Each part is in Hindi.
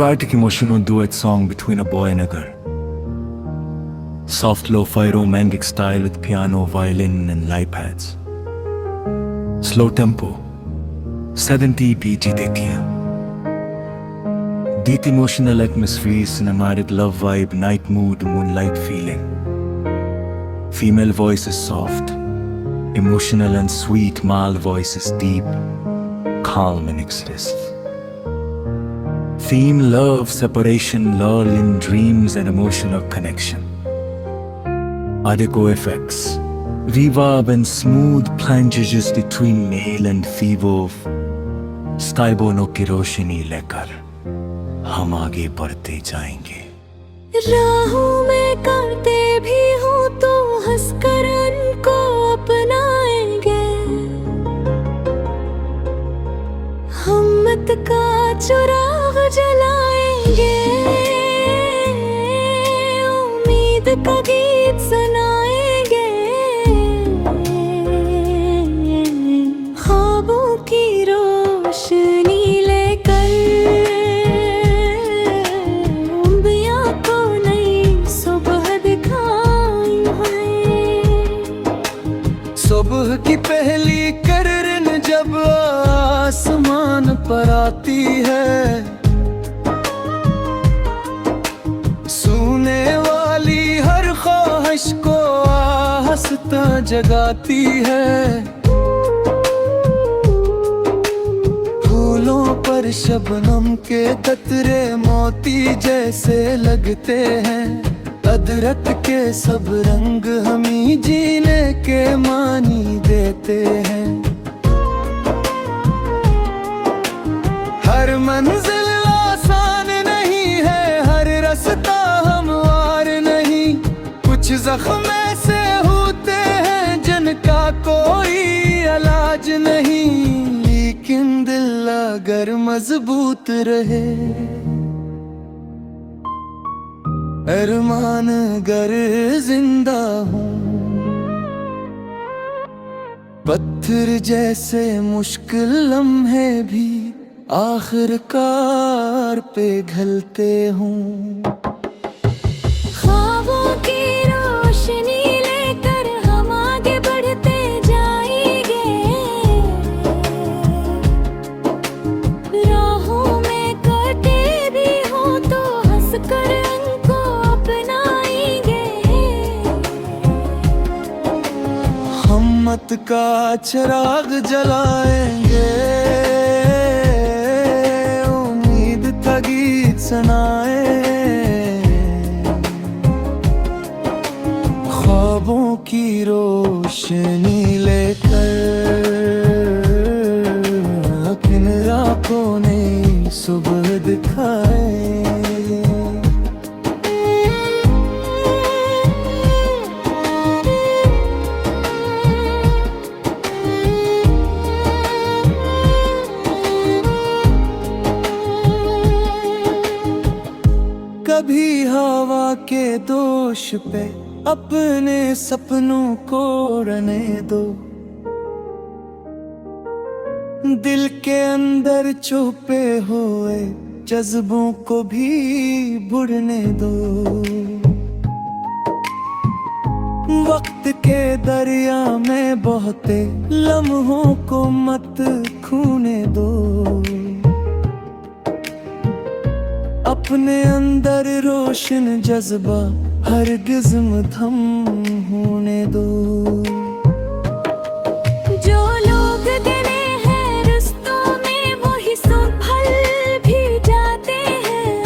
poetic emotional duet song between a boy and a girl. Soft lo-fi romantic style with piano, violin and light pads. Slow tempo, 70 BG dekhiya. Deep emotional atmosphere, cinematic love vibe, night mood, moonlight feeling. Female voice is soft, emotional and sweet. Male voice is deep, calm and exists. Theme love, separation, lull in dreams and emotional connection. Adequate effects, reverb and smooth planges between male and female. स्काइबोनो की रोशनी लेकर हम आगे बढ़ते जाएंगे। राहों में कांटे भी हो तो हंसकर उनको अपनाएंगे। हिम्मत का चिराग जलाएंगे, उम्मीद का गीत सुनाएंगे। ख्वाबों की रोशनी लेकर अंबिया को नई सुबह दिखाई है। सुबह की पहली किरण जब आसमान पर आती है, सूने वाली हर ख्वाहिश को आहिस्ता जगाती है। फूलों पर शबनम के कतरे मोती जैसे लगते हैं। अदरक के सब रंग हमें जीने के मानी देते हैं। हर मंजिल आसान नहीं है, हर रास्ता हमवार नहीं। कुछ जख्म ऐसे होते हैं जिनका कोई इलाज नहीं, लेकिन दिल अगर मजबूत रहे, अरमान अगर जिंदा हूँ, पत्थर जैसे मुश्किल लम्हे भी आखिरकार पिघलते हूँ। ख्वाबों की रोशनी लेकर हम आगे बढ़ते जाएंगे। राहों में कांटे भी हो तो हंसकर उनको अपनाएंगे। हिम्मत का चिराग जलाएंगे, उम्मीद का गीत सुनाए। ख्वाबों की रोशनी लेकर अपनी आँखों ने सुबह दिखाए। कभी हवा के दोष पे अपने सपनों को रहने दो। दिल के अंदर छुपे हुए जज्बों को भी बुड़ने दो। वक्त के दरिया में बहते लम्हों को मत खोने दो। अपने अंदर रोशन जज्बा हरगिज़ मधम होने दो। जो लोग गिरे हैं रिश्तों में वही संभल भी जाते हैं।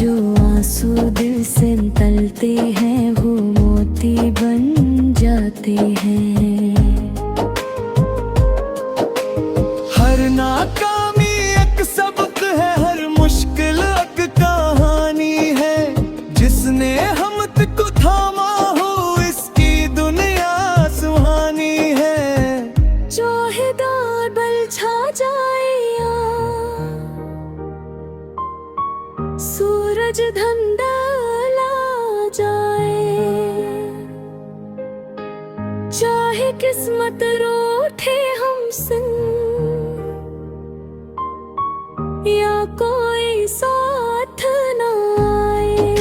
जो आंसू दिल से तलते हैं वो मोती बन जाते हैं। हर नाकामी एक सबक है, हर मुश्किल एक कहानी है। जिसने हिम्मत को थामा हो इसकी दुनिया सुहानी है। चाहे दौर छा जाए या सूरज धंधला जाए, चाहे किस्मत रूठे हमसे, या कोई साथ न आए।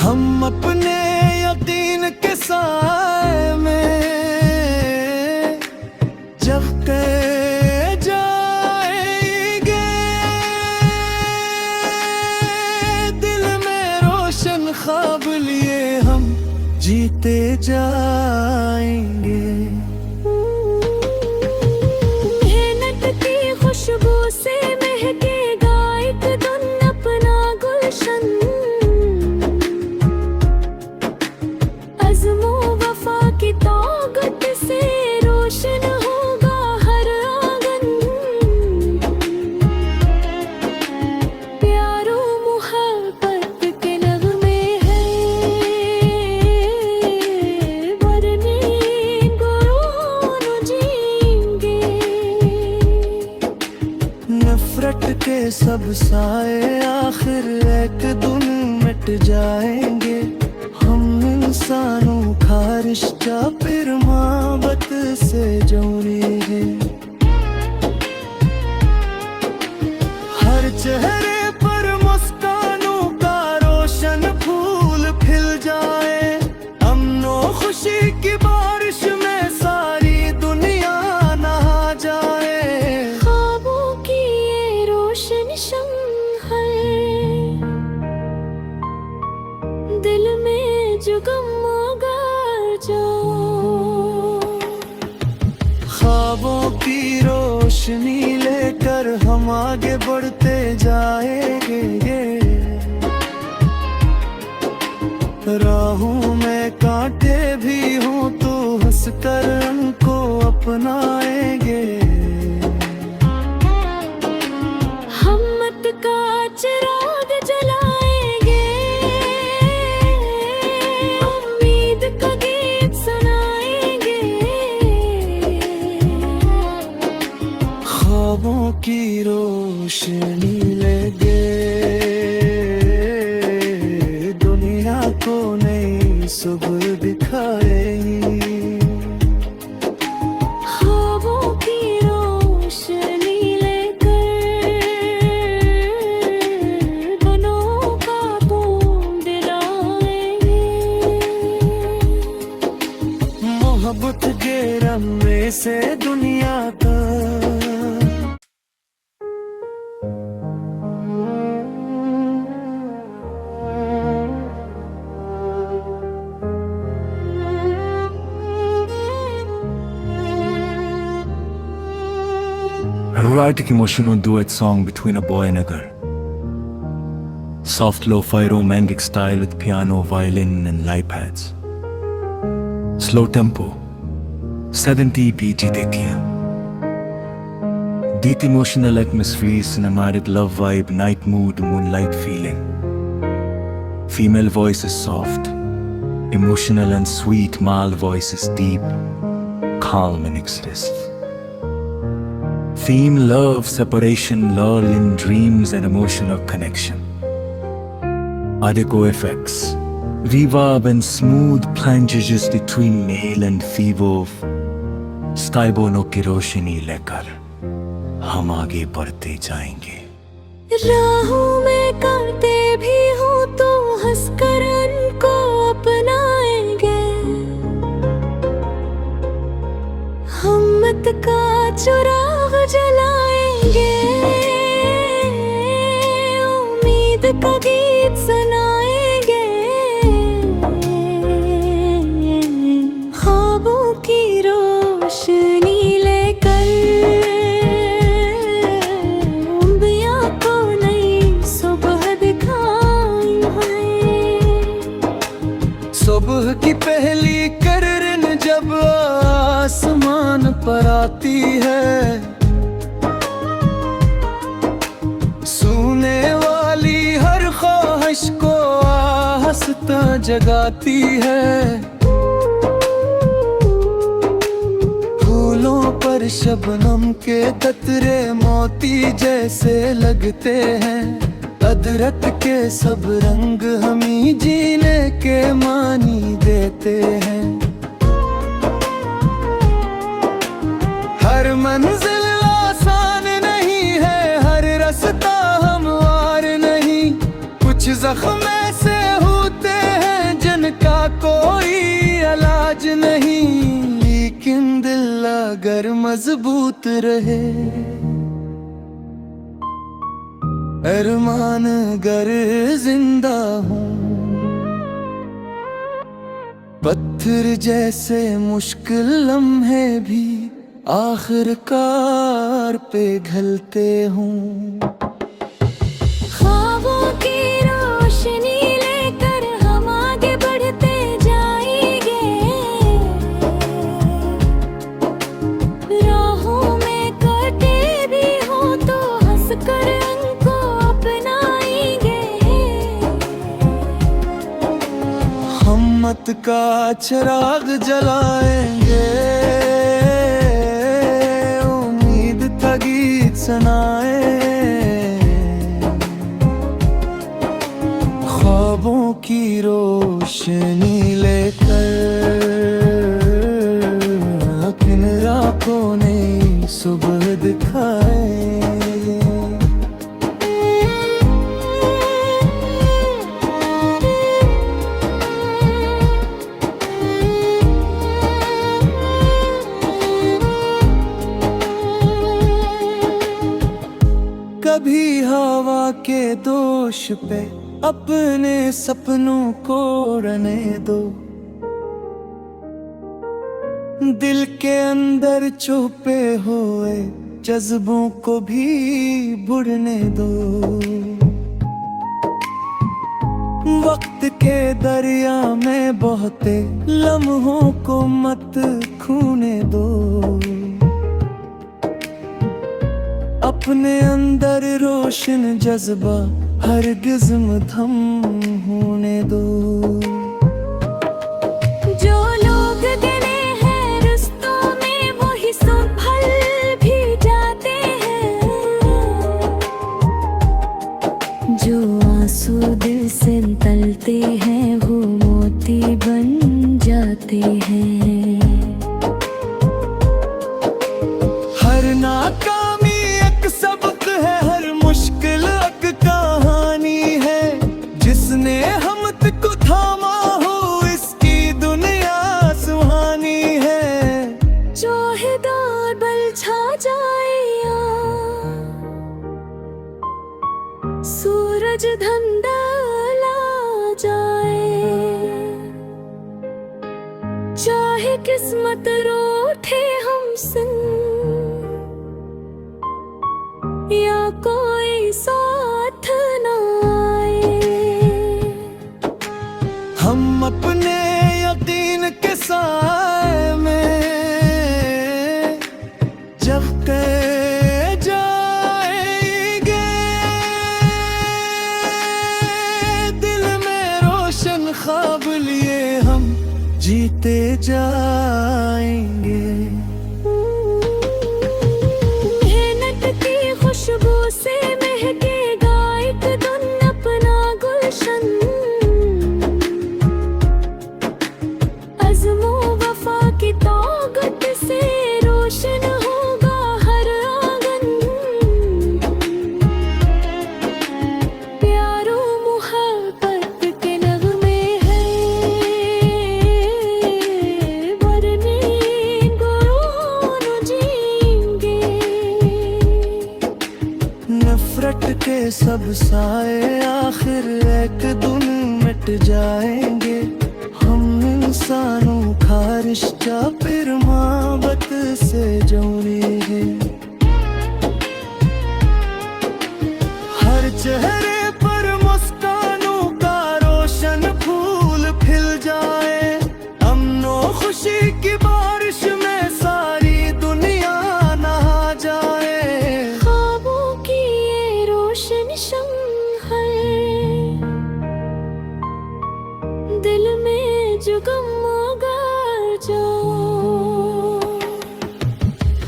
हम अपने यकीन के साए में जब के जाएंगे, दिल में रोशन ख्वाब लिए हम जीते जाएंगे। मेहनत की खुशबू से महकेगा एक दिन अपना गुलशन। अज़्मो वफा की ताकत से रोशन होगा हर आंगन। प्यारो मोहब्बत के नगमे हैं, मरने गुरूर जीएंगे। नफरत के सब साए आखिर एक दिन मिट जाएंगे। हम इंसानों का रिश्ता फिर मोहब्बत से जोड़े है। हर चेहरे पर मुस्कानों का रोशन फूल खिल जाए। अमनो खुशी की बारिश में सारी दुनिया नहा जाए। ख्वाबों की ये रोशन शम्ह है, दिल में जगमगा जाओ। ख्वाबों की रोशनी लेकर हम आगे बढ़ते जाएंगे। राहों में कांटे भी हों तो हंसकर उनको अपनाएंगे। हिम्मत का चिराग जलाएंगे, उम्मीद का गीत सुनाएंगे। ख्वाबों की रोशनी लेके दुनिया को नई सुबह दिखाएंगे। ख्वाबों की रोशनी लेकर दोनों का बूंद लाएंगे। मोहब्बत के रंगे से दुनिया का A romantic emotional duet song between a boy and a girl. Soft lo-fi romantic style with piano, violin and light pads. Slow tempo, 70 BG dekhiya. Deep emotional atmosphere, cinematic love vibe, night mood, moonlight feeling. Female voice is soft, emotional and sweet. Male voice is deep, calm and exists. Theme love, separation, lull in dreams and emotional connection. Adequate effects, reverb and smooth plantages between male and female. Skybono की रोशनी लेकर हम आगे बढ़ते जाएंगे। राहों में कांटे भी हो तो हंसकर उनको अपनाएंगे। हिम्मत का चिराग जलाएंगे, उम्मीद का गीत सुनाएंगे। ख्वाबों की रोशनी लेकर दुनिया को नई सुबह दिखाएंगे। सुबह की पहली किरण जब आसमान पर आती है, सूने वाली हर ख्वाहिश को हंसता जगाती है। फूलों पर शबनम के कतरे मोती जैसे लगते हैं। अदरक के सब रंग हमें जीने के मानी देते हैं। हर मंजिल आसान नहीं जख्म से होते हैं जिनका कोई इलाज नहीं, लेकिन दिल अगर मजबूत रहे, अरमान अगर जिंदा हूँ, पत्थर जैसे मुश्किल लम्हे भी आखिरकार पिघलते हूँ। ख्वाबों की रोशनी लेकर हम आगे बढ़ते जाएंगे, राहों में कांटे भी हो तो हंसकर उनको अपनाएंगे। हिम्मत का चिराग जलाएंगे, उम्मीद का गीत सुनाए, ख्वाबों की रोशनी लेकर अपनी रातों ने सुबह दिखाए। कभी हवा के दोष पे अपने सपनों को रहने दो, दिल के अंदर छुपे हुए जज्बों को भी बुड़ने दो। वक्त के दरिया में बहते लम्हों को मत खोने दो, अपने अंदर रोशन जज्बा हरगिज़ मधम होने दो। जो लोग गिरे हैं रिश्तों में वही संभल भी जाते हैं, जो आंसू दिल से तलते हैं वो मोती बन जाते हैं। हर नाकामी एक सबक है, हर मुश्किल एक कहानी है, जिसने हिम्मत को थामा हो इसकी दुनिया सुहानी है। चाहे दौर छा जाए या सूरज धंधला जाए, चाहे किस्मत रूठे हमसे या कोई साथ न आए, हम अपने यकीन के साए में जगते जाएंगे, दिल में रोशन ख्वाब लिए हम जीते जाएंगे। मेहनत की खुशबू से महकेगा एक दिन अपना गुलशन, अज़्मो वफा की ताकत से रोशन होगा हर आंगन। प्यारो मोहब्बत के नगमे हैं, वरने गुरूर जीएंगे। नफरत के सब साए आखिर एक दिन मिट जाएंगे, हम इंसानों का रिश्ता फिर मोहब्बत से जोड़ेंगे। हर चेहरे पर मुस्कानों का रोशन फूल खिल जाए, अमनो खुशी की बारिश में सारी दुनिया नहा जाए। ख्वाबों की ये रोशन शम्ह है, दिल में जो गम उगार जाओ।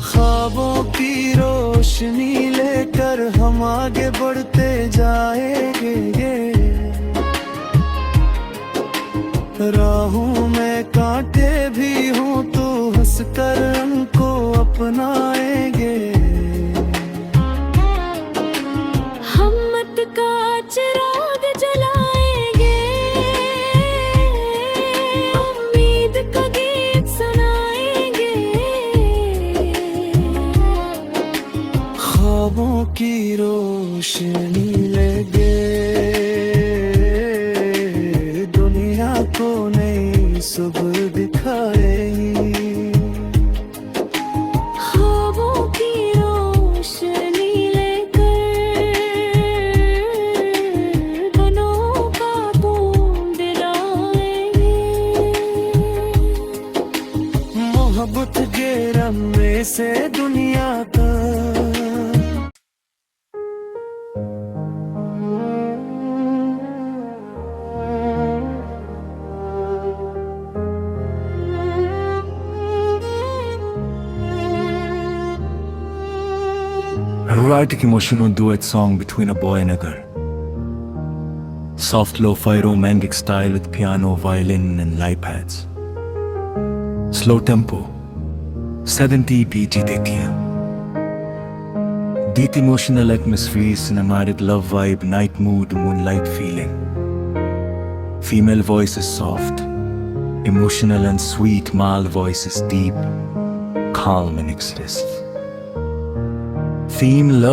ख्वाबों की रोशनी लेकर हम आगे बढ़ते जाएंगे, राहों में कांटे भी हों तो हंसकर उनको अपनाएंगे। हिम्मत का चिराग जलाए ख्वाबों की रोशनी लगे, दुनिया को नई सुबह दिखाएगी। ख्वाबों की रोशनी लेकर बनों का बूंद लाएंगे। मोहब्बत के रंगे से दुनिया का A romantic emotional duet song between a boy and a girl. Soft lo-fi romantic style with piano, violin and light pads. Slow tempo, 70 BG dekhiya. Deep emotional atmosphere, cinematic love vibe, night mood, moonlight feeling. Female voice is soft, emotional and sweet. Male voice is deep, calm and exists. Theme love.